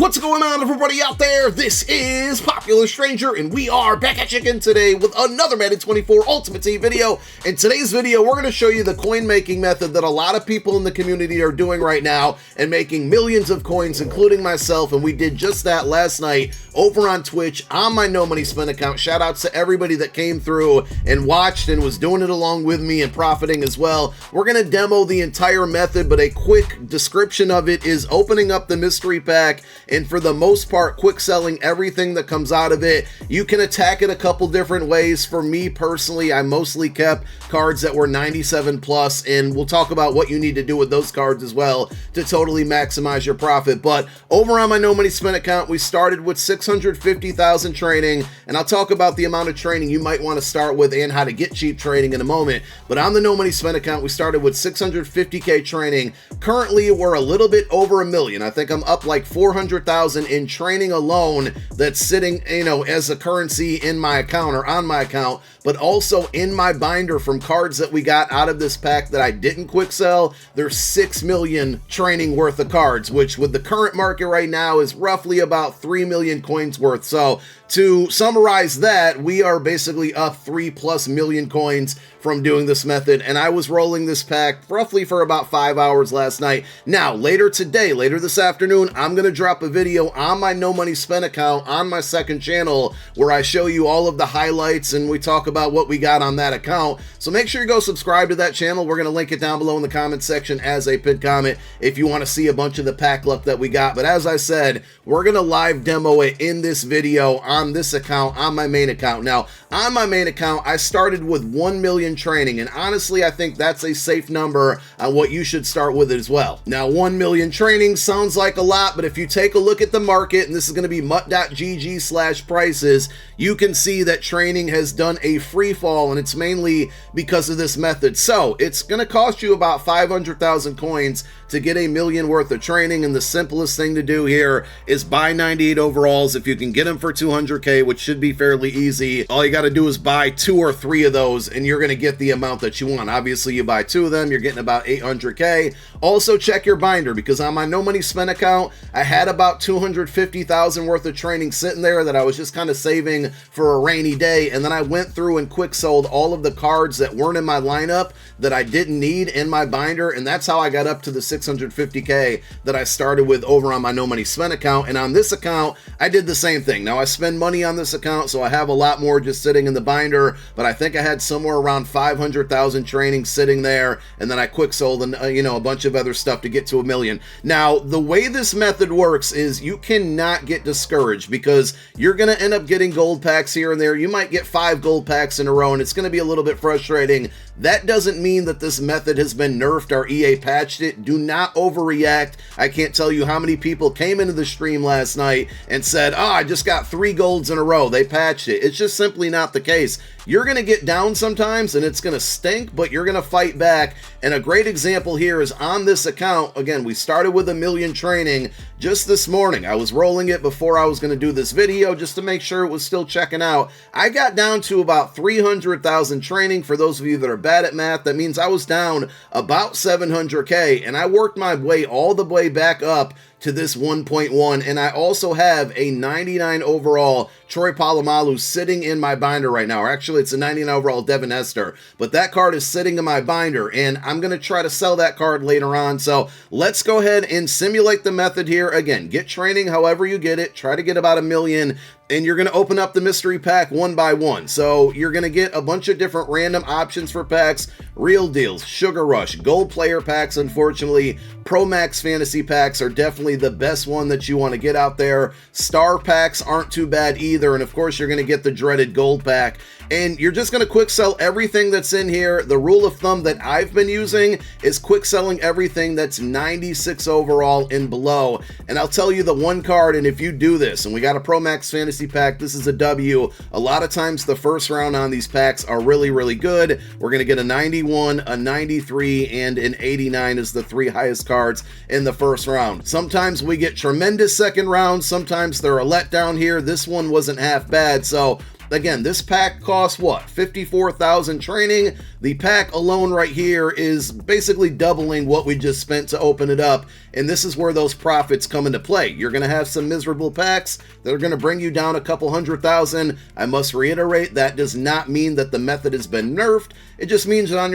What's going on, everybody out there? This is Popular Stranger, and we are back at you again today with another Madden 24 Ultimate Team video. In today's video, we're going to show you the coin making method that a lot of people in the community are doing right now and making millions of coins, including myself, and we did just that last night over on Twitch on my No Money Spend account. Shout outs to everybody that came through and watched and was doing it along with me and profiting as well. We're going to demo the entire method, but a quick description of it is opening up the mystery pack and for the most part quick selling everything that comes out of it. You can attack it a couple different ways. For me personally, I mostly kept cards that were 97 plus, and we'll talk about what you need to do with those cards as well to totally maximize your profit. But over on my No Money Spend account, we started with 650,000 training, and I'll talk about the amount of training you might want to start with and how to get cheap training in a moment. But on the No Money Spend account, we started with 650k training. Currently, we're a little bit over a million. I think I'm up like 400,000 in training alone that's sitting, as a currency in my account or on my account, but also in my binder from cards that we got out of this pack that I didn't quick sell. There's 6 million training worth of cards, which with the current market right now is roughly about 3 million coins worth. So to summarize that, we are basically up 3+ million coins from doing this method, and I was rolling this pack roughly for about 5 hours last night. Now, later this afternoon, I'm going to drop a video on my No Money Spend account on my second channel where I show you all of the highlights and we talk about what we got on that account. So make sure you go subscribe to that channel. We're going to link it down below in the comment section as a pinned comment if you want to see a bunch of the pack luck that we got. But as I said, we're going to live demo it in this video on this account, on my main account. Now, on my main account, I started with 1 million training, and honestly, I think that's a safe number on what you should start with as well. Now, 1 million training sounds like a lot, but if you take a look at the market, and this is going to be mutt.gg/prices, you can see that training has done a free fall, and it's mainly because of this method. So it's going to cost you about 500,000 coins to get a million worth of training, and the simplest thing to do here is buy 98 overalls. If you can get them for 200k, which should be fairly easy, all you got to do is buy 2 or 3 of those and you're going to get the amount that you want. Obviously, you buy 2 of them, you're getting about 800k. Also check your binder, because on my No Money Spend account, I had about 250,000 worth of training sitting there that I was just kind of saving for a rainy day, and then I went through and quick sold all of the cards that weren't in my lineup that I didn't need in my binder, and that's how I got up to the 650k that I started with over on my No Money Spend account. And on this account, I did the same thing. Now, I spend money on this account, so I have a lot more just sitting in the binder, but I think I had somewhere around 500,000 training sitting there, and then I quick sold a bunch of other stuff to get to a million. Now, the way this method works is you cannot get discouraged, because you're going to end up getting gold packs here and there. You might get 5 gold packs in a row, and it's going to be a little bit frustrating. That doesn't mean that this method has been nerfed or EA patched it. Do not overreact. I can't tell you how many people came into the stream last night and said, I just got 3 golds in a row. They patched it. It's just simply not the case. You're going to get down sometimes and it's going to stink, but you're going to fight back. And a great example here is on this account. Again, we started with 1 million training just this morning. I was rolling it before I was going to do this video just to make sure it was still checking out. I got down to about 300,000 training. For those of you that are bad at math, that means I was down about 700k, and I worked my way all the way back up to this 1.1, and I also have a 99 overall Troy Polamalu sitting in my binder right now. Or actually, it's a 99 overall Devin Hester, but that card is sitting in my binder, and I'm going to try to sell that card later on. So let's go ahead and simulate the method here. Again, get training however you get it. Try to get about 1 million, and you're going to open up the mystery pack one by one. So you're going to get a bunch of different random options for packs, real deals, sugar rush, gold player packs. Unfortunately, Pro Max fantasy packs are definitely the best one that you want to get out there. Star packs aren't too bad either, and of course you're going to get the dreaded gold pack, and you're just going to quick sell everything that's in here. The rule of thumb that I've been using is quick selling everything that's 96 overall and below. And I'll tell you the one card, and if you do this, and we got a Pro Max fantasy pack, this is a W. A lot of times the first round on these packs are really, really good. We're going to get a 91, a 93, and an 89 is the 3 highest cards in the first round. Sometimes we get tremendous second rounds. Sometimes they're a letdown here. This one wasn't half bad. So again, this pack costs what? 54,000 training. The pack alone right here is basically doubling what we just spent to open it up, and this is where those profits come into play. You're going to have some miserable packs that are going to bring you down a couple 100,000. I must reiterate, that does not mean that the method has been nerfed. It just means that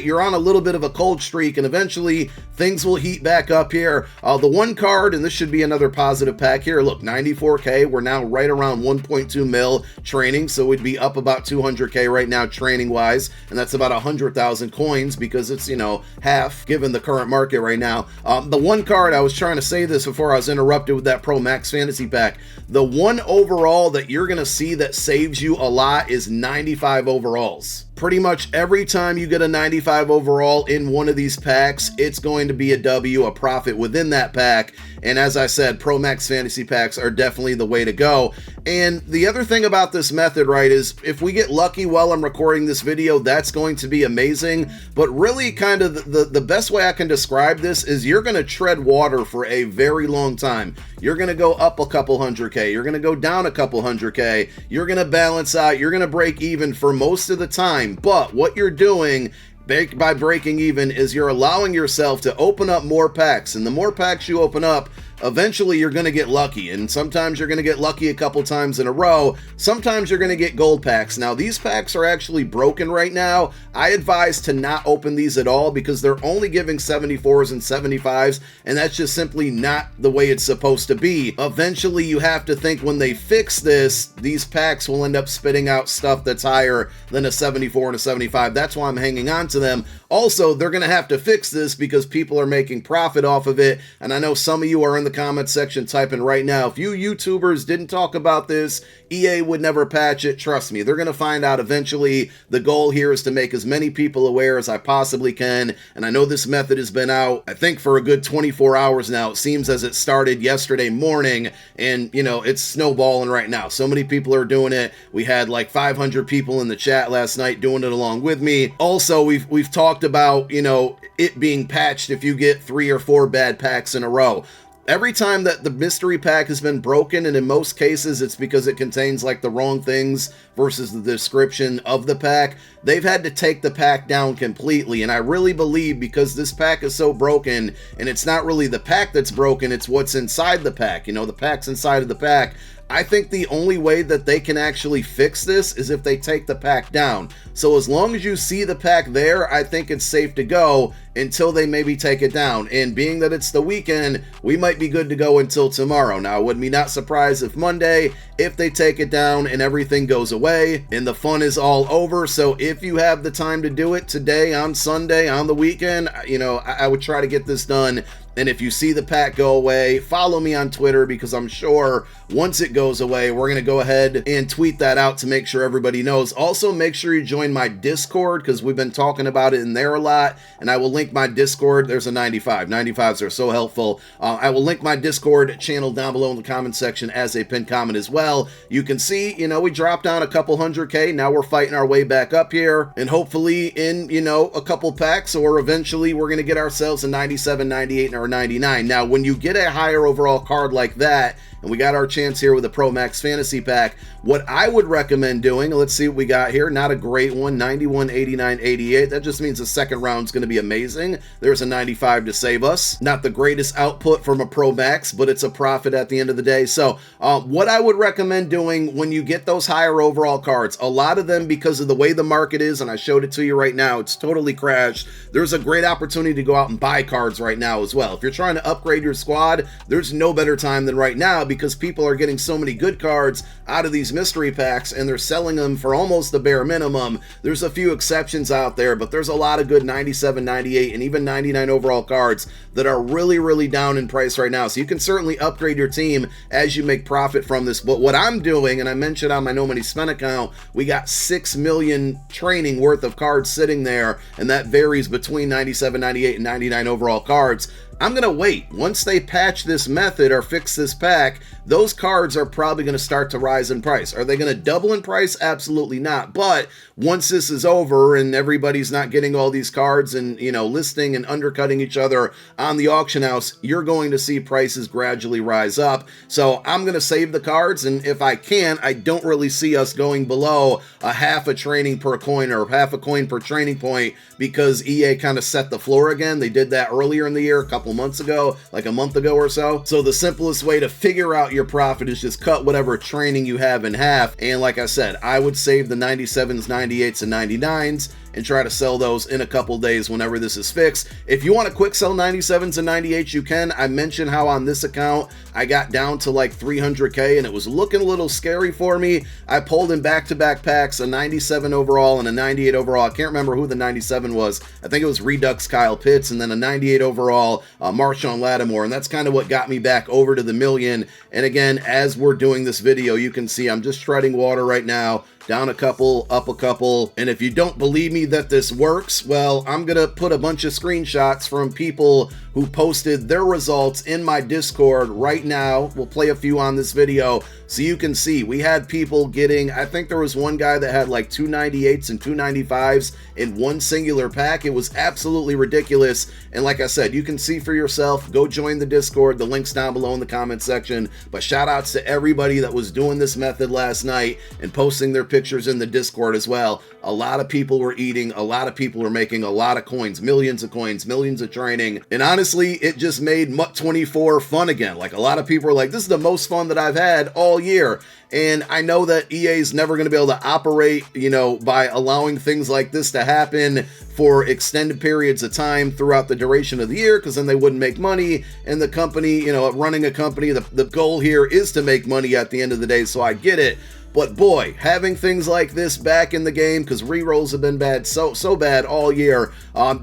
you're on a little bit of a cold streak, and eventually things will heat back up here. The one card, and this should be another positive pack here. Look, 94K. We're now right around 1.2 mil training, so we'd be up about 200K right now training wise, and that's about 100,000 coins because it's, you know, half given the current market right now. The one card, I was trying to say this before I was interrupted with that Pro Max Fantasy Pack. The one overall that you're going to see that saves you a lot is 95 overalls. Pretty much every time you get a 95 overall in one of these packs, it's going to be a W, a profit within that pack. And as I said, Pro Max Fantasy Packs are definitely the way to go. And the other thing about this method, right, is if we get lucky while I'm recording this video, that's going to be amazing. But really kind of the best way I can describe this is you're going to tread water for a very long time. You're going to go up a couple 100K. You're going to go down a couple 100K. You're going to balance out. You're going to break even for most of the time. But what you're doing by breaking even is you're allowing yourself to open up more packs, and the more packs you open up, eventually you're going to get lucky, and sometimes you're going to get lucky a couple times in a row. Sometimes you're going to get gold packs. Now, these packs are actually broken right now. I advise to not open these at all because they're only giving 74s and 75s, and that's just simply not the way it's supposed to be. Eventually, you have to think when they fix this, these packs will end up spitting out stuff that's higher than a 74 and a 75. That's why I'm hanging on to them. Also, they're going to have to fix this because people are making profit off of it, and I know some of you are in the comment section typing right now, if you YouTubers didn't talk about this, EA would never patch it. Trust me, they're going to find out eventually. The goal here is to make as many people aware as I possibly can, and I know this method has been out, I think, for a good 24 hours now. It seems as it started yesterday morning, and, you know, it's snowballing right now. So many people are doing it. We had like 500 people in the chat last night doing it along with me. Also, we've talked about, you know, it being patched if you get 3 or 4 bad packs in a row. Every time that the mystery pack has been broken, and in most cases it's because it contains like the wrong things versus the description of the pack, they've had to take the pack down completely. And I really believe because this pack is so broken, and it's not really the pack that's broken, it's what's inside the pack. You know, the pack's inside of the pack. I think the only way that they can actually fix this is if they take the pack down. So as long as you see the pack there, I think it's safe to go until they maybe take it down. And being that it's the weekend, we might be good to go until tomorrow. Now, I would be not surprised if Monday, if they take it down and everything goes away and the fun is all over. So if you have the time to do it today, on Sunday, on the weekend, you know, I would try to get this done. And if you see the pack go away, follow me on Twitter, because I'm sure once it goes away, we're going to go ahead and tweet that out to make sure everybody knows. Also, make sure you join my Discord, because we've been talking about it in there a lot, and I will link my Discord. There's a 95. 95s are so helpful. I will link my Discord channel down below in the comment section as a pinned comment as well. You can see, you know, we dropped down a couple 100K. Now we're fighting our way back up here, and hopefully in, you know, a couple packs, or eventually we're going to get ourselves a 97, 98, or 99. Now, when you get a higher overall card like that, and we got our chance here with the Pro Max Fantasy Pack, what I would recommend doing, let's see what we got here. Not a great one, 91, 89, 88. That just means the second round's going to be amazing. There's a 95 to save us. Not the greatest output from a Pro Max, but it's a profit at the end of the day. So what I would recommend doing when you get those higher overall cards, a lot of them, because of the way the market is, and I showed it to you right now, it's totally crashed. There's a great opportunity to go out and buy cards right now as well. If you're trying to upgrade your squad, there's no better time than right now, because people are getting so many good cards out of these mystery packs, and they're selling them for almost the bare minimum. There's a few exceptions out there, but there's a lot of good 97, 98, and even 99 overall cards that are really, really down in price right now. So you can certainly upgrade your team as you make profit from this. But what I'm doing, and I mentioned on my No Money Spent account, we got 6 million training worth of cards sitting there, and that varies between 97, 98, and 99 overall cards. I'm gonna wait. Once they patch this method or fix this pack, those cards are probably gonna start to rise in price. Are they gonna double in price? Absolutely not. But once this is over and everybody's not getting all these cards and, you know, listing and undercutting each other on the auction house, you're going to see prices gradually rise up. So I'm gonna save the cards, and if I can, I don't really see us going below a half a training per coin or half a coin per training point, because EA kind of set the floor again. They did that earlier in the year, a couple months ago, like a month ago or so. So the simplest way to figure out your profit is just cut whatever training you have in half. And like I said, I would save the 97s, 98s, and 99s and try to sell those in a couple days whenever this is fixed. If you want to quick sell 97s and 98s, you can. I mentioned how on this account I got down to like 300k and it was looking a little scary for me. I pulled in back-to-back packs, a 97 overall and a 98 overall. I can't remember who the 97 was. I think it was Redux Kyle Pitts, and then a 98 overall Marshawn Lattimore, and that's kind of what got me back over to the million. And again, as we're doing this video, you can see I'm just treading water right now. Down a couple, up a couple. And if you don't believe me that this works, well, I'm gonna put a bunch of screenshots from people who posted their results in my Discord right now. We'll play a few on this video so you can see. We had people getting, I think there was one guy that had like 298s and 295s in one singular pack. It was absolutely ridiculous. And like I said, you can see for yourself. Go join the Discord. The link's down below in the comment section. But shout outs to everybody that was doing this method last night and posting their pictures in the Discord as well. A lot of people were eating, a lot of people were making a lot of coins, millions of training. And honestly, it just made MUT 24 fun again. Like, a lot of people were like, this is the most fun that I've had all year. And I know that EA is never going to be able to operate, you know, by allowing things like this to happen for extended periods of time throughout the duration of the year, because then they wouldn't make money. And the company, you know, running a company, the goal here is to make money at the end of the day. So I get it. But boy, having things like this back in the game, because rerolls have been bad, so bad all year,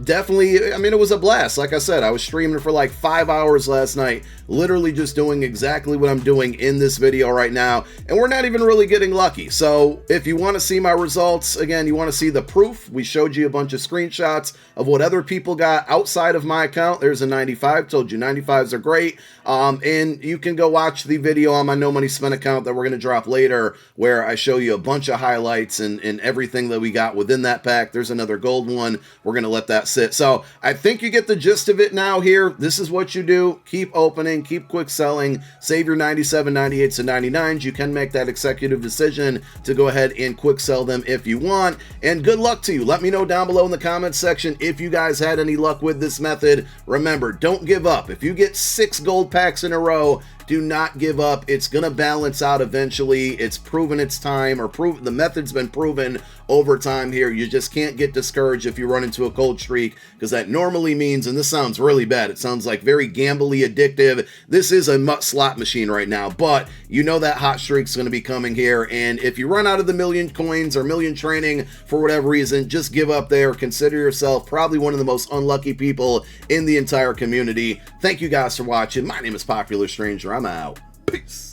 definitely, I mean, it was a blast. Like I said, I was streaming for like 5 hours last night, literally just doing exactly what I'm doing in this video right now, and we're not even really getting lucky. So if you want to see my results, again, you want to see the proof, we showed you a bunch of screenshots of what other people got outside of my account. There's a 95, told you 95s are great, and you can go watch the video on my No Money Spent account that we're going to drop later, where I show you a bunch of highlights and everything that we got within that pack. There's another gold one. We're going to let that sit. So I think you get the gist of it now here. This is what you do. Keep opening, keep quick selling, save your 97, 98s, and 99s. You can make that executive decision to go ahead and quick sell them if you want. And good luck to you. Let me know down below in the comments section if you guys had any luck with this method. Remember, don't give up. If you get 6 gold packs in a row, do not give up. It's going to balance out eventually. It's proven its time, or the method's been proven over time here. You just can't get discouraged if you run into a cold streak, because that normally means, and this sounds really bad, it sounds like very gambly addictive. This is a MUT slot machine right now, but you know that hot streak's going to be coming here. And if you run out of the million coins or million training for whatever reason, just give up there. Consider yourself probably one of the most unlucky people in the entire community. Thank you guys for watching. My name is Popular Stranger. I'm out. Peace.